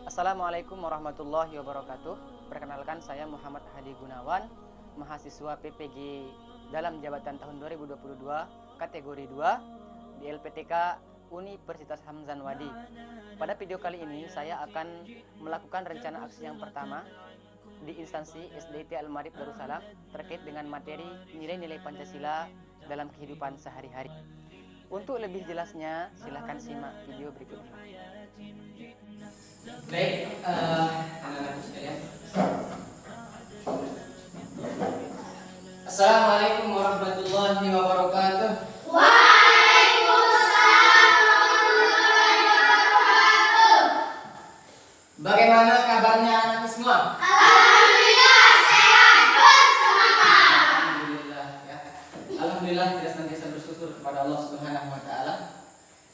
Assalamualaikum warahmatullahi wabarakatuh. Perkenalkan, saya Muhammad Hadi Gunawan, mahasiswa PPG dalam jabatan tahun 2022 kategori 2 di LPTK Universitas Hamzan Wadi. Pada video kali ini saya akan melakukan rencana aksi yang pertama di instansi SDIT Al-Marib Darussalam terkait dengan materi nilai-nilai Pancasila dalam kehidupan sehari-hari. Untuk lebih jelasnya silahkan simak video berikut ini. Baik, anak-anak sekalian. Assalamualaikum warahmatullahi wabarakatuh. Waalaikumsalam warahmatullahi wabarakatuh. Bagaimana kabarnya anak semua? Alhamdulillah sehat bersemangat. Alhamdulillah ya. Alhamdulillah kita senantiasa bersyukur kepada Allah Subhanahu wa taala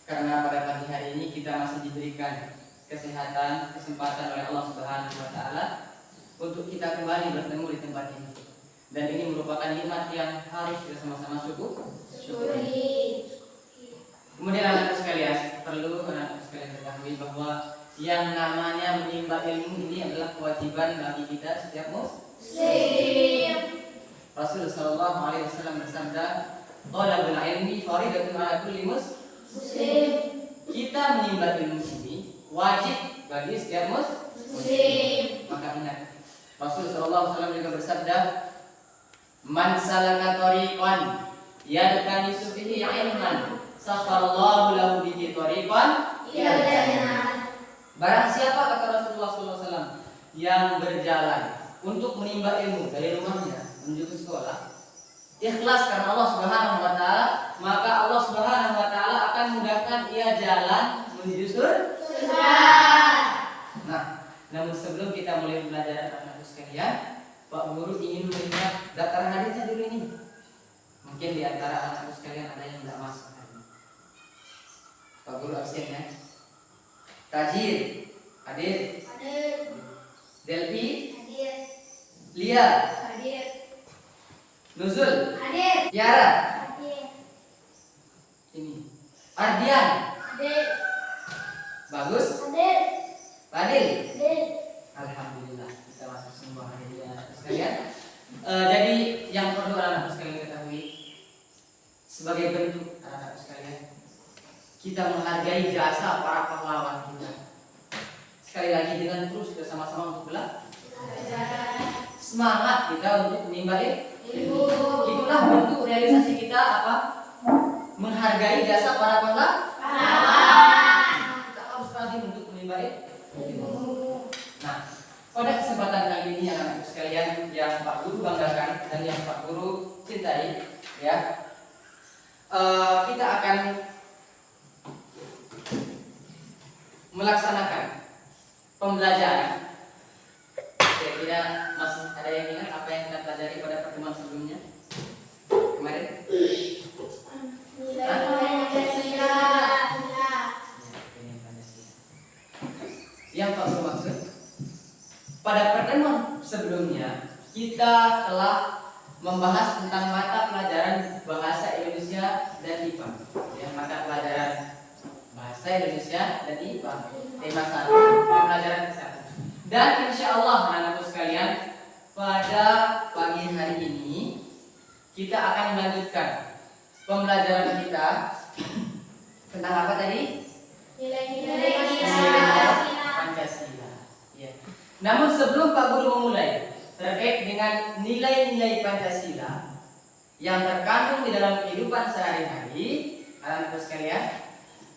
karena pada pagi hari ini kita masih diberikan kesehatan, kesempatan oleh Allah Subhanahu wa taala untuk kita kembali bertemu di tempat ini. Dan ini merupakan nikmat yang harus kita sama-sama syukuri. Kemudian anak-anak sekalian, perlu anak-anak sekalian ketahui bahwa yang namanya menimba ilmu ini adalah kewajiban bagi kita setiap muslim. Rasul sallallahu alaihi wasallam bersabda, "Talabul ilmi fardhatun 'ala kulli muslim." Kita menimba ilmu ini wajib bagi setiap muslim. Maka ingat, Rasul sallallahu alaihi wasallam juga bersabda, "Man salaka tariqan yaltamisu fihi 'ilman, sakharallahu lahu bihi tariqan ila jannah." Barang siapa, kata Rasulullah sallallahu alaihi wasallam, yang berjalan untuk menimba ilmu dari rumahnya menuju ke sekolah, ikhlas karena Allah Subhanahu wa taala, maka Allah Subhanahu wa taala akan mudahkan ia jalan menuju surga. Nah, namun sebelum kita mulai belajar anak-anak sekalian, Pak Guru ingin melihat daftar hadirnya dulu ini. Mungkin di antara anak-anak sekalian ada yang tidak masuk hari ini. Pak Guru absen ya. Tajir hadir. Delpi Hadir. Lia Hadir. Nuzul Hadir. Tiara Hadir. ini Ardian Hadir. Bagus Hadir. Fadil. Hadir. Alhamdulillah kita masuk semua hadir ya sekalian. Jadi yang perlu anak-anak sekalian ketahui, sebagai bentuk anak-anak sekalian, kita menghargai jasa para pahlawan kita. Sekali lagi dengan terus kita sama-sama untuk belajar. Semangat kita untuk menimba ilmu. Itulah bentuk realisasi kita apa? Menghargai jasa para pahlawan. Kita harus rajin untuk menimba ilmu. Nah, pada kesempatan kali ini anak-anak sekalian yang Pak Guru banggakan dan yang Pak Guru cintai, ya, kita akan melaksanakan pembelajaran. Kira-kira masih ada yang ingat apa yang kita pelajari pada pertemuan sebelumnya kemarin? Yang Pak Guru maksud, pada pertemuan sebelumnya kita telah membahas tentang mata pelajaran bahasa Indonesia dan IPA. Ya, mata pelajaran bahasa Indonesia dan IPA. Tema 1, pelajaran ke-1. Dan insya Allah anak-anak sekalian, pada pagi hari ini kita akan melanjutkan pembelajaran kita tentang apa tadi? Nilai-nilai Pancasila. Ya. Namun sebelum Pak Guru memulai terkait dengan nilai-nilai Pancasila yang terkandung di dalam kehidupan sehari-hari, anak-anak sekalian,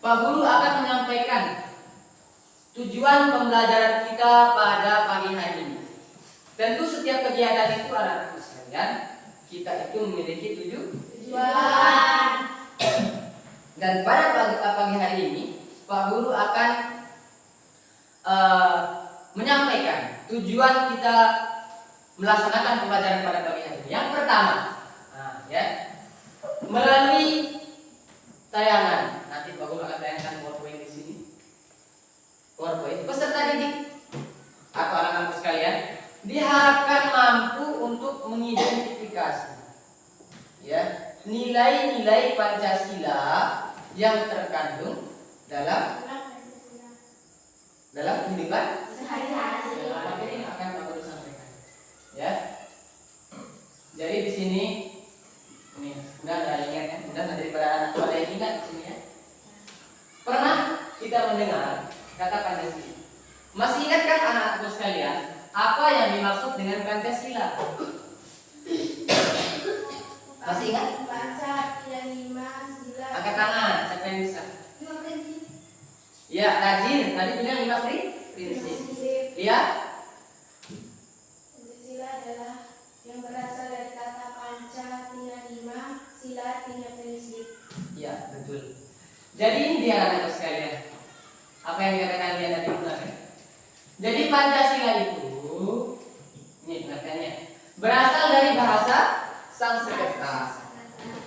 Pak Guru akan menyampaikan tujuan pembelajaran kita pada pagi hari ini. Tentu setiap kegiatan itu anak-anak sekalian, kita itu memiliki tujuan. Dan pada pagi hari ini Pak Guru akan menyampaikan tujuan kita melaksanakan pembelajaran pada pagi hari ini. Yang pertama, ya, melalui tayangan. Nanti Pak Guru akan tayangkan PowerPoint di sini. PowerPoint peserta didik atau anak-anak sekalian diharapkan mampu untuk mengidentifikasi, ya, nilai-nilai Pancasila yang terkandung dalam kehidupan mendengar kata Pancasila. Masih ingatkah anak-anakku sekalian apa yang dimaksud dengan Pancasila? Masih ingat? Pancasila 5 sila. Angkat tangan, siapa yang bisa? 5 prinsip. Ya, rajin. Tadi bilang 5 prinsip. Iya? Pancasila adalah yang berasal dari kata panca artinya 5, sila artinya prinsip. Iya, betul. Jadi ini dia anak-anak sekalian. Apa yang dikatakan dia tadi benar ya? Jadi Pancasila itu, ini pengertiannya, berasal dari bahasa Sanskerta.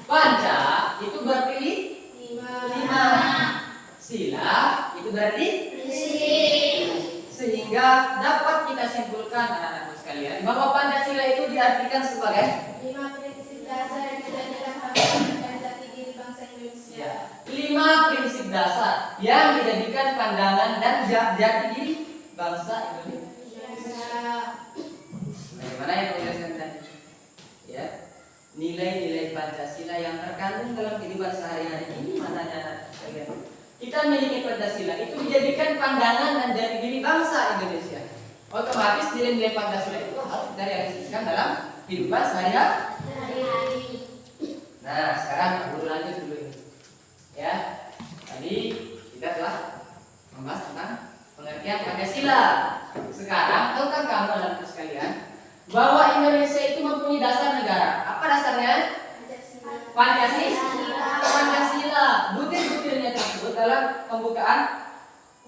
Panca itu berarti 5. Sila itu berarti Prinsip. sehingga dapat kita simpulkan anak-anak sekalian bahwa Pancasila itu diartikan sebagai 5 prinsip dasar yang tidak dilaksanakan dan jati diri bangsa Indonesia. 5 prinsip dasar yang dijadikan pandangan dan jati diri bangsa Indonesia. Bagaimana yang menjelaskan tadi? Ya, nilai-nilai Pancasila yang terkandung dalam kehidupan sehari-hari ini mananya kalian? Kita miliki Pancasila itu dijadikan pandangan dan jati diri bangsa Indonesia. Otomatis nilai-nilai Pancasila itu harus kita realisasikan dalam kehidupan sehari-hari. Nah, sekarang guru lanjut dulu ini. Ya, tadi kita telah membahas tentang pengertian Pancasila. Sekarang tahukah kamu anak-anak sekalian bahwa Indonesia itu mempunyai dasar negara? Apa dasarnya? Pancasila. Butir-butirnya tersebut dalam pembukaan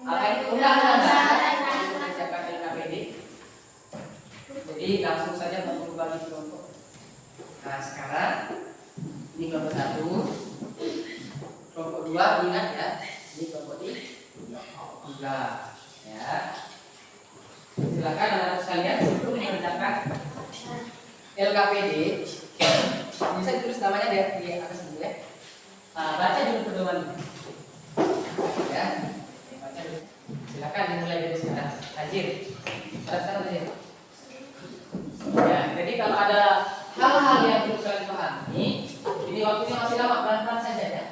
apa itu Undang-Undang Dasar diucapkan LKPD. Jadi langsung saja bagi kelompok. Nah sekarang ini kelompok 1, kelompok 2 ingat ya. Ini kelompok 3 ya. Silakan anak-anak sekalian sebelum mengerjakan LKPD bisa ditulis namanya di atas dulu ya. Baca dulu pedoman ya. Baca dulu. Silakan dimulai dari sekarang. Hajir. Sekarang aja. Ya, jadi kalau ada hal-hal yang perlu kalian pahami, ini waktunya masih lama, pelan-pelan saja ya.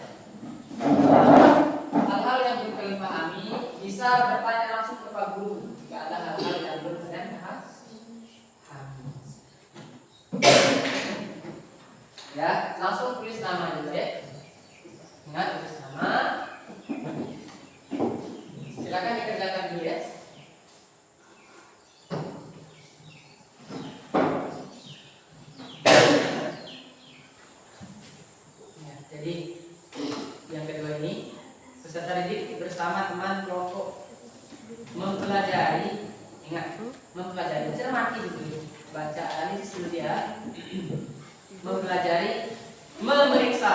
Hal-hal yang perlu kalian pahami bisa bertanya langsung ke Pak Guru. Jika ada hal-hal yang belum kalian pahami. Ya, langsung tulis nama dulu ya. Ingat tulis nama. Silakan dikerjakan dulu ya. Ya, jadi yang kedua ini peserta didik bersama teman kelompok mempelajari, ingat mempelajari, cermati dulu, baca analisis dulu ya. Mempelajari, memeriksa.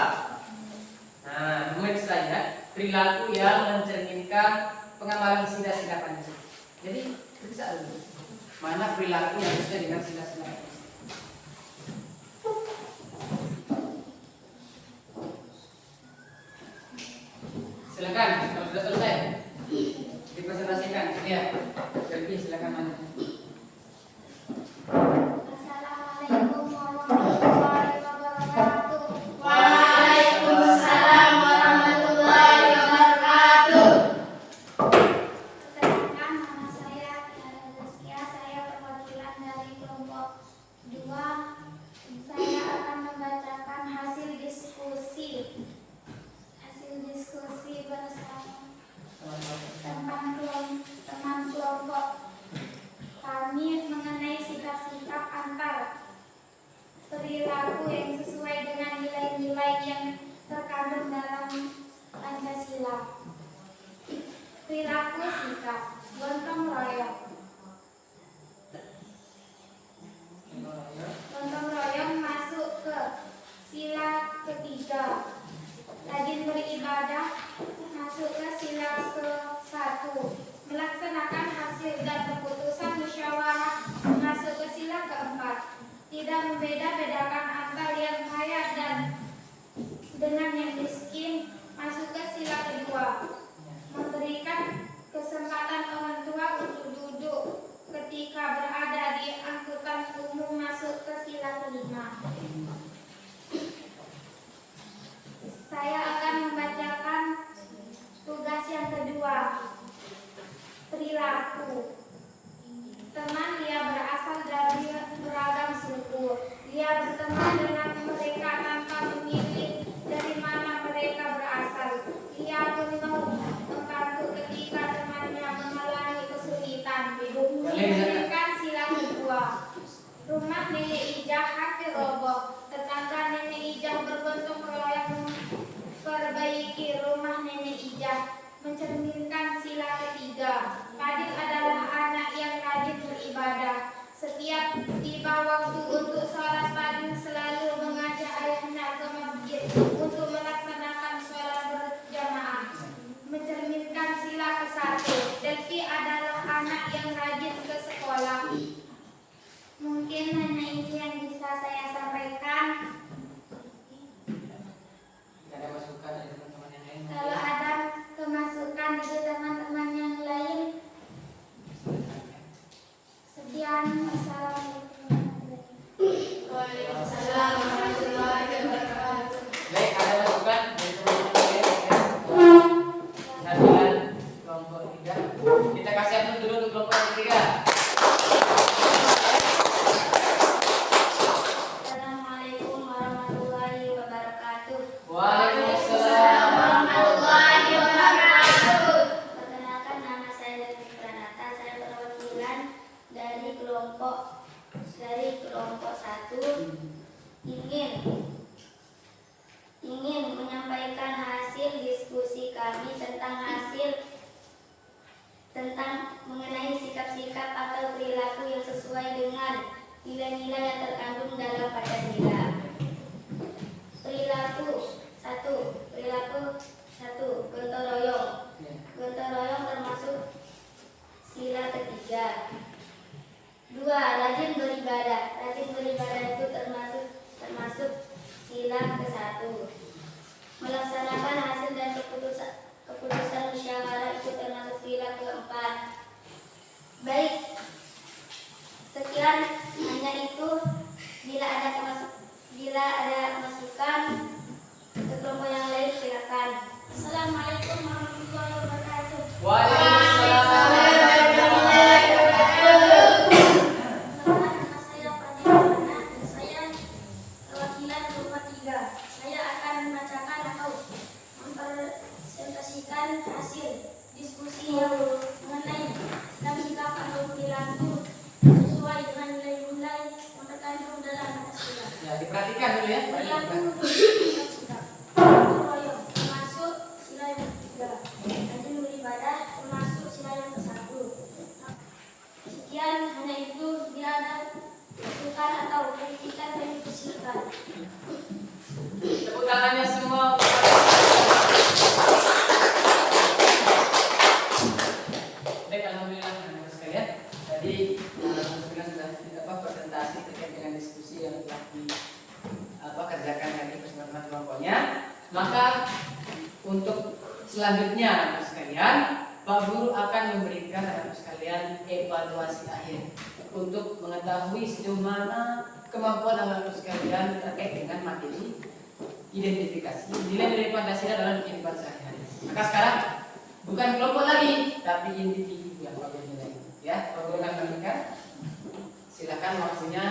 Nah, memeriksa ya perilaku yang mencerminkan pengamalan sila-sila Pancasila. Jadi periksa dulu mana perilaku yang sesuai dengan sila-sila Pancasila. Silakan kalau sudah selesai dipresentasikan ya. Jadi silakan mana. Assalamualaikum warahmatullahi wabarakatuh. Waalaikumsalam warahmatullahi wabarakatuh. Perkenalkan, nama saya Tiara Rizkia. Saya perwakilan dari kelompok 2. Saya akan membacakan hasil diskusi bersama teman kelompok kami mengenai sikap-sikap antar perilaku yang sesuai dengan nilai-nilai yang terkandung dalam Pancasila. Perilaku sikap gotong royong. Gotong royong masuk ke sila ketiga. Rajin beribadah masuk ke sila ke-1. Melaksanakan hasil dan keputusan musyawarah masuk ke sila ke-4. Tidak membeda-bedakan antar yang kaya dan dengan yang miskin masuk ke sila ke-2. Memberikan kesempatan orang tua untuk duduk ketika berada di angkutan umum masuk ke sila ke-5. Saya akan membacakan tugas yang kedua. Mencerminkan sila kedua. Rumah Nenek Ijah hampir roboh. Tetangga Nenek Ijah bergontok royong memperbaiki rumah Nenek Ijah. Mencerminkan sila ketiga. Fadil adalah anak yang rajin beribadah. Setiap tiba waktu untuk sholat, Fadil selalu mengajak ayahnya ke masjid untuk melaksanakan sholat berjamaah. Mencerminkan sila ke-1. Delvi adalah anak yang rajin ke sekolah. Mungkin hanya ini yang bisa saya sampaikan. Ada masukan dari teman-teman yang lain? Kalau ada kemasukan dari teman-teman yang lain, sekian. Assalamualaikum warahmatullahi wabarakatuh. Baik, ada masukan dari teman-teman yang lain? Penampilan kelompok 3. Kita kasih aplaus dulu untuk kelompok 3. Assalamualaikum warahmatullahi wabarakatuh. Waalaikumsalam. warahmatullahi wabarakatuh. Perkenalkan, nama saya Delvi Pranata. Saya perwakilan dari kelompok 1 ingin menyampaikan hasil diskusi kami tentang mengenai sikap-sikap atau perilaku yang sesuai dengan nilai-nilai yang terkandung dalam Pancasila. Perilaku 1, gotong royong. Gotong royong termasuk sila ketiga. 2, rajin beribadah. Rajin beribadah itu termasuk sila ke-1. Melaksanakan hasil dan keputusan musyawarah itu termasuk sila ke-4. Baik, sekian, hanya itu. Bila ada masukan ke kelompok yang lain, silakan. Assalamualaikum warahmatullahi wabarakatuh. Waalaikumsalam. Nama saya Fadil Rana, saya perwakilan kelompok 3. Saya akan membacakan atau mempresentasikan hasil diskusi yang mengenai sikap atau perilaku sesuai dengan nilai-nilai yang terkandung dalam Pancasila. Ya, diperhatikan dulu ya. Perilaku sikap gotong royong termasuk sila yang ketiga. Rajin beribadah termasuk sila yang ke-1. Sekian, hanya itu. Bila ada masukan atau kritikan, kami persilakan. Tepuk tangannya semua. Baik, alhamdulillah teman-teman sekalian. Tadi alhamdulillah sudah presentasi terkait dengan diskusi yang telah kerjakan tadi bersama teman kelompoknya. Maka untuk selanjutnya teman sekalian, Pak Guru akan memberikan teman sekalian evaluasi akhir untuk mengetahui sejauh mana kemampuan anak sekalian terkait dengan materi identifikasi nilai-nilai Pancasila dalam kehidupan sehari-hari. Maka sekarang bukan kelompok lagi, tapi individu yang Pak Guru nilai. Ya, Pak Guru akan memberikan. Silakan waktunya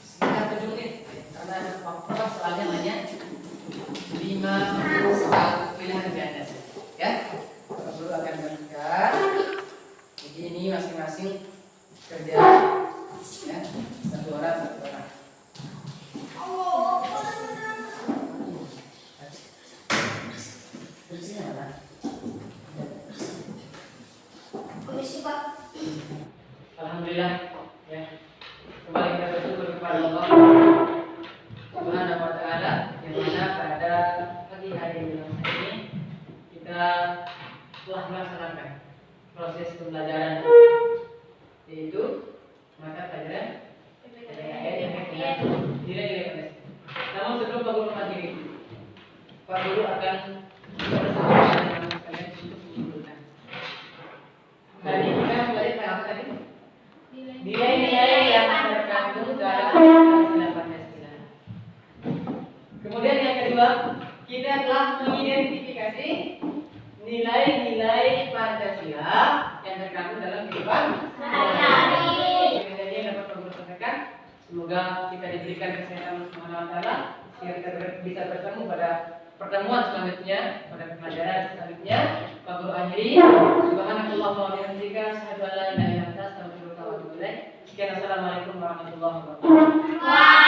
sekitar 7 menit karena waktu soalnya hanya 5 soal pilihan ganda. Ya, Pak Guru akan memberikan. Jadi ini masing-masing kerja, ya, satu orang. Komisi Pak. Alhamdulillah, ya. Kembali kita bersyukur kepada Allah Subhanahu wa Ta'ala, yang mana pada pagi hari ini kita telah melaksanakan proses pembelajaran, yaitu mata pelajaran PPKN yang berkaitan nilai-nilai Pancasila. Namun sebelum Pak Guru materi, Pak Guru akan bersama dengan kalian untuk menyimpulkan. Tadi kita belajar apa tadi? Nilai-nilai yang terkandung dalam Pancasila. Kemudian yang kedua, kita telah mengidentifikasi nilai-nilai Pancasila yang terkandung dalam kehidupan sehari-hari. Jadi yang dapat Pak Guru sampaikan, semoga kita diberikan kesehatan Subhanahu wa Ta'ala sehingga kita bisa bertemu pada pertemuan selanjutnya, pada pelajaran selanjutnya. Pak aku akhiri. Subhanakallahumma wa bihamdika asyhadu an la ilaha illa anta astaghfiruka wa atubu ilaik. Sekian, assalamualaikum warahmatullahi wabarakatuh.